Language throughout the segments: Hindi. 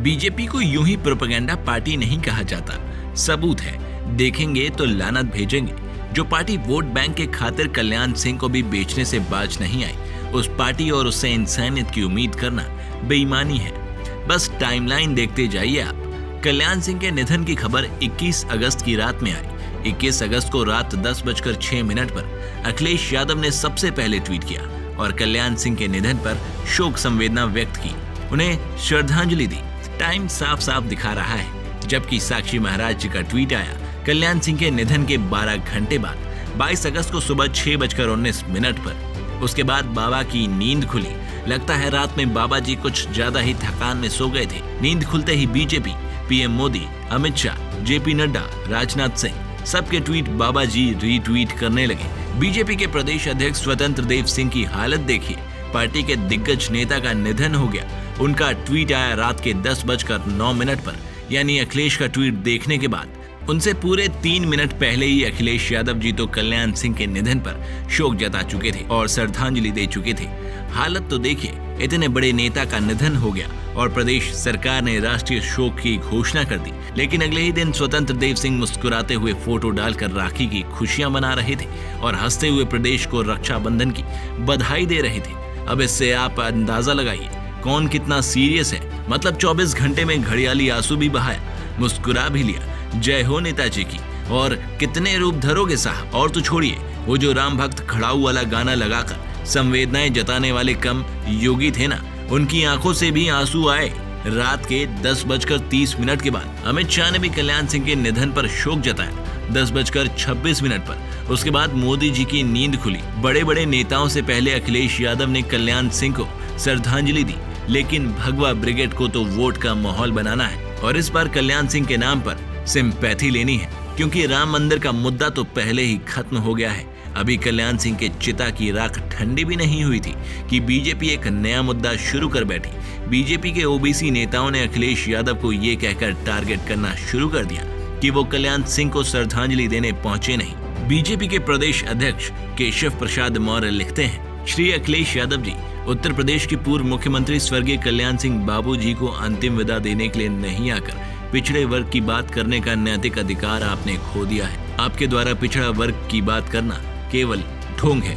बीजेपी को यूं ही प्रोपेगेंडा पार्टी नहीं कहा जाता, सबूत है। देखेंगे तो लानत भेजेंगे। जो पार्टी वोट बैंक के खातिर कल्याण सिंह को भी बेचने से बाज नहीं आई, उस पार्टी और उससे इंसानियत की उम्मीद करना बेईमानी है। बस टाइमलाइन देखते जाइए आप। कल्याण सिंह के निधन की खबर 21 अगस्त की रात में आई। 21 अगस्त को रात 10:06 पर अखिलेश यादव ने सबसे पहले ट्वीट किया और कल्याण सिंह के निधन पर शोक संवेदना व्यक्त की, उन्हें श्रद्धांजलि दी। टाइम साफ साफ दिखा रहा है। जबकि साक्षी महाराज जी का ट्वीट आया कल्याण सिंह के निधन के 12 घंटे बाद 22 अगस्त को सुबह 6:19 पर। उसके बाद बाबा की नींद खुली। लगता है रात में बाबा जी कुछ ज्यादा ही थकान में सो गए थे। नींद खुलते ही बीजेपी, पीएम मोदी, अमित शाह, जेपी नड्डा, राजनाथ सिंह सबके ट्वीट बाबा जी रीट्वीट करने लगे। बीजेपी के प्रदेश अध्यक्ष स्वतंत्र देव सिंह की हालत देखिए। पार्टी के दिग्गज नेता का निधन हो गया। उनका ट्वीट आया रात के 10:09 पर, यानी अखिलेश का ट्वीट देखने के बाद। उनसे पूरे 3 मिनट पहले ही अखिलेश यादव जी तो कल्याण सिंह के निधन पर शोक जता चुके थे और श्रद्धांजलि दे चुके थे। हालत तो देखिए, इतने बड़े नेता का निधन हो गया और प्रदेश सरकार ने राष्ट्रीय शोक की घोषणा कर दी। लेकिन अगले ही दिन स्वतंत्र देव सिंह मुस्कुराते हुए फोटो डालकर राखी की खुशियां मना रहे थे और हंसते हुए प्रदेश को रक्षाबंधन की बधाई दे रहे थे। अब इससे आप अंदाजा लगाइए कौन कितना सीरियस है। मतलब 24 घंटे में घड़ियाली आंसू भी बहाया, मुस्कुरा भी लिया, जय हो नेताजी की। और कितने रूप धरोगे साहब। और तो छोड़िए, वो जो राम भक्त खड़ाऊ वाला गाना लगाकर संवेदनाएं जताने वाले कम योगी थे ना, उनकी आंखों से भी आंसू आए। रात के 10:30 के बाद अमित शाह ने भी कल्याण सिंह के निधन पर शोक जताया 10:26 पर। उसके बाद मोदी जी की नींद खुली। बड़े बड़े नेताओं से पहले अखिलेश यादव ने कल्याण सिंह को श्रद्धांजलि दी। लेकिन भगवा ब्रिगेड को तो वोट का माहौल बनाना है और इस बार कल्याण सिंह के नाम पर सिंपैथी लेनी है, क्योंकि राम मंदिर का मुद्दा तो पहले ही खत्म हो गया है। अभी कल्याण सिंह के चिता की राख ठंडी भी नहीं हुई थी कि बीजेपी एक नया मुद्दा शुरू कर बैठी। बीजेपी के ओबीसी नेताओं ने अखिलेश यादव को ये कहकर टारगेट करना शुरू कर दिया कि वो कल्याण सिंह को श्रद्धांजलि देने पहुंचे नहीं। बीजेपी के प्रदेश अध्यक्ष केशव प्रसाद मौर्य लिखते हैं, श्री अखिलेश यादव जी, उत्तर प्रदेश के पूर्व मुख्यमंत्री स्वर्गीय कल्याण सिंह बाबू जी को अंतिम विदा देने के लिए नहीं आकर पिछड़े वर्ग की बात करने का नैतिक अधिकार आपने खो दिया है। आपके द्वारा पिछड़ा वर्ग की बात करना केवल ढोंग है।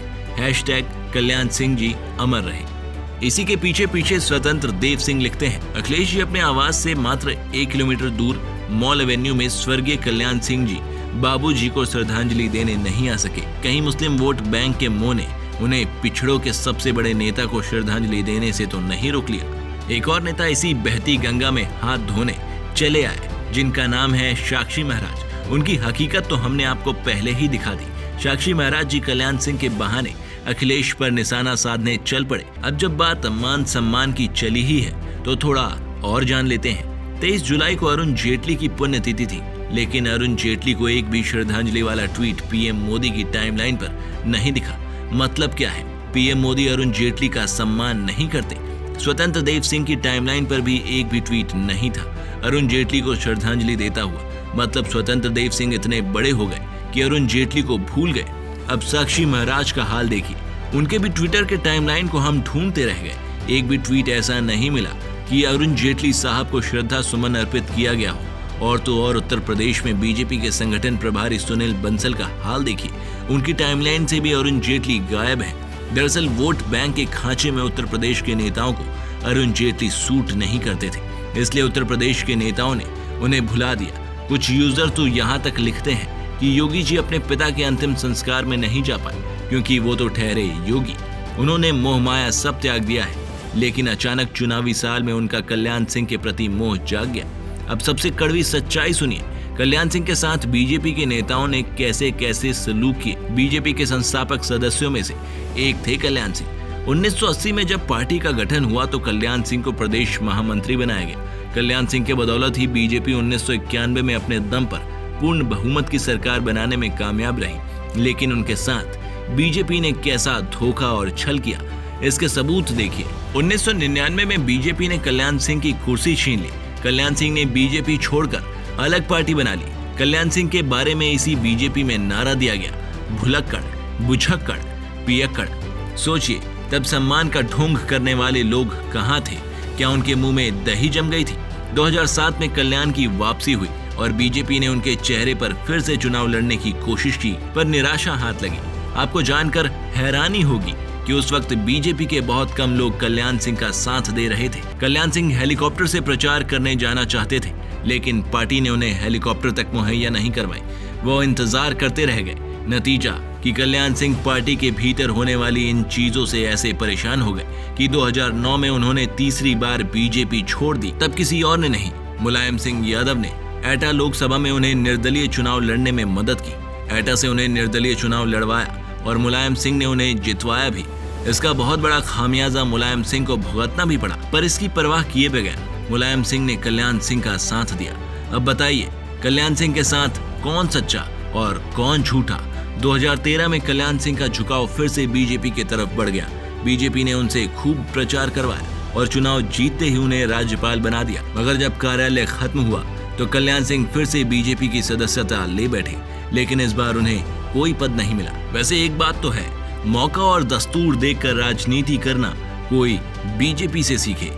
#कल्याण सिंह जी अमर रहे। इसी के पीछे पीछे स्वतंत्र देव सिंह लिखते हैं, अखिलेश जी अपने आवास से मात्र 1 किलोमीटर दूर मॉल एवेन्यू में स्वर्गीय कल्याण सिंह जी बाबू जी को श्रद्धांजलि देने नहीं आ सके। कहीं मुस्लिम वोट बैंक के मोह ने उन्हें पिछड़ों के सबसे बड़े नेता को श्रद्धांजलि देने से तो नहीं रोक लिया। एक और नेता इसी बहती गंगा में हाथ धोने चले आए, जिनका नाम है साक्षी महाराज। उनकी हकीकत तो हमने आपको पहले ही दिखा दी। साक्षी महाराज जी कल्याण सिंह के बहाने अखिलेश पर निशाना साधने चल पड़े। अब जब बात मान सम्मान की चली ही है तो थोड़ा और जान लेते हैं। 23 जुलाई को अरुण जेटली की पुण्यतिथि थी, लेकिन अरुण जेटली को एक भी श्रद्धांजलि वाला ट्वीट पीएम मोदी की टाइमलाइन पर नहीं दिखा। मतलब क्या है, पीएम मोदी अरुण जेटली का सम्मान नहीं करते। स्वतंत्र देव सिंह की टाइमलाइन पर भी एक भी ट्वीट नहीं था अरुण जेटली को श्रद्धांजलि देता हुआ। मतलब स्वतंत्र देव सिंह इतने बड़े हो गए कि अरुण जेटली को भूल गए। अब साक्षी महाराज का हाल देखिए, उनके भी ट्विटर के टाइमलाइन को हम ढूंढते रह गए। एक भी ट्वीट ऐसा नहीं मिला कि अरुण जेटली साहब को श्रद्धा सुमन अर्पित किया गया हो। और तो और उत्तर प्रदेश में बीजेपी के संगठन प्रभारी सुनील बंसल का हाल देखिए, उनकी टाइमलाइन से भी अरुण जेटली गायब है। दरअसल वोट बैंक के खांचे में उत्तर प्रदेश के नेताओं को अरुण जेटली सूट नहीं करते थे, इसलिए उत्तर प्रदेश के नेताओं ने उन्हें भुला दिया। कुछ यूजर तो यहाँ तक लिखते हैं कि योगी जी अपने पिता के अंतिम संस्कार में नहीं जा पाए क्योंकि वो तो ठहरे योगी, उन्होंने मोह माया सब त्याग दिया है। लेकिन अचानक चुनावी साल में उनका कल्याण सिंह के प्रति मोह जाग गया। अब सबसे कड़वी सच्चाई सुनिए, कल्याण सिंह के साथ बीजेपी के नेताओं ने कैसे कैसे सलूक किए। बीजेपी के संस्थापक सदस्यों में से एक थे कल्याण सिंह। 1980 में जब पार्टी का गठन हुआ तो कल्याण सिंह को प्रदेश महामंत्री बनाया गया। कल्याण सिंह के बदौलत ही बीजेपी 1991 में अपने दम पर पूर्ण बहुमत की सरकार बनाने में कामयाब रही। लेकिन उनके साथ बीजेपी ने कैसा धोखा और छल किया, इसके सबूत देखिए। 1999 में बीजेपी ने कल्याण सिंह की कुर्सी छीन ली। कल्याण सिंह ने बीजेपी छोड़कर अलग पार्टी बना ली। कल्याण सिंह के बारे में इसी बीजेपी में नारा दिया गया, भुलक्कड़, बुझक्कड़, पियक्कड़। सोचिए, तब सम्मान का ढोंग करने वाले लोग कहाँ थे? क्या उनके मुंह में दही जम गई थी? 2007 में कल्याण की वापसी हुई और बीजेपी ने उनके चेहरे पर फिर से चुनाव लड़ने की कोशिश की, पर निराशा हाथ लगी। आपको जानकर हैरानी होगी कि उस वक्त बीजेपी के बहुत कम लोग कल्याण सिंह का साथ दे रहे थे। कल्याण सिंह हेलीकॉप्टर से प्रचार करने जाना चाहते थे, लेकिन पार्टी ने उन्हें हेलीकॉप्टर तक मुहैया नहीं करवाई। वो इंतजार करते रह गए। नतीजा कि कल्याण सिंह पार्टी के भीतर होने वाली इन चीजों से ऐसे परेशान हो गए कि 2009 में उन्होंने तीसरी बार बीजेपी छोड़ दी। तब किसी और ने नहीं, मुलायम सिंह यादव ने एटा लोकसभा में उन्हें निर्दलीय चुनाव लड़ने में मदद की। एटा से उन्हें निर्दलीय चुनाव लड़वाया और मुलायम सिंह ने उन्हें जितवाया भी। इसका बहुत बड़ा खामियाजा मुलायम सिंह को भुगतना भी पड़ा, पर इसकी परवाह किए बगैर मुलायम सिंह ने कल्याण सिंह का साथ दिया। अब बताइए, कल्याण सिंह के साथ कौन सच्चा और कौन झूठा? 2013 में कल्याण सिंह का झुकाव फिर से बीजेपी की तरफ बढ़ गया। बीजेपी ने उनसे खूब प्रचार करवाया और चुनाव जीतते ही उन्हें राज्यपाल बना दिया। मगर जब कार्यालय खत्म हुआ तो कल्याण सिंह फिर से बीजेपी की सदस्यता ले बैठे, लेकिन इस बार उन्हें कोई पद नहीं मिला। वैसे एक बात तो है, मौका और दस्तूर देखकर राजनीति करना कोई बीजेपी से सीखे।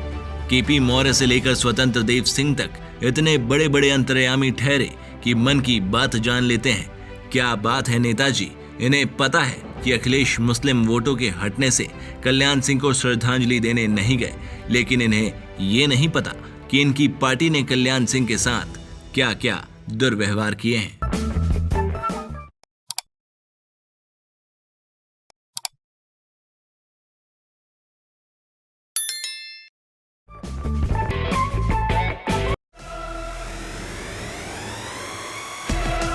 केपी मौर्य से लेकर स्वतंत्र देव सिंह तक इतने बड़े बड़े अंतर्यामी ठहरे कि मन की बात जान लेते हैं। क्या बात है नेताजी, इन्हें पता है कि अखिलेश मुस्लिम वोटों के हटने से कल्याण सिंह को श्रद्धांजलि देने नहीं गए, लेकिन इन्हें ये नहीं पता कि इनकी पार्टी ने कल्याण सिंह के साथ क्या क्या दुर्व्यवहार किए हैं।